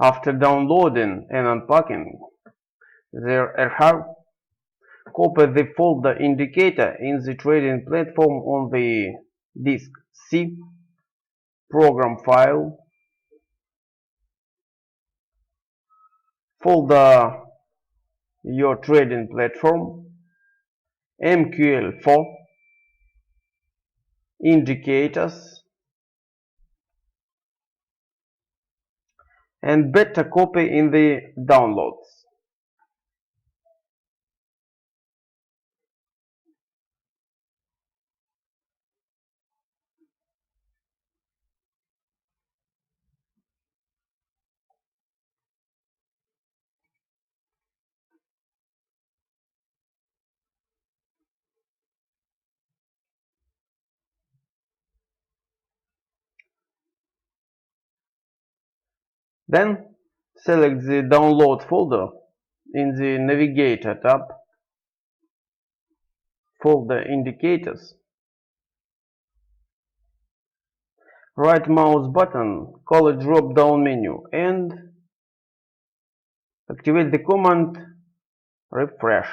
After downloading and unpacking the archive, copy the folder indicator in the trading platform on the disk C, program file, folder your trading platform, MQL4, indicators, and beta copy in the downloads. Then select the download folder in the Navigator tab, folder indicators, right mouse button, call it drop down menu, and activate the command refresh.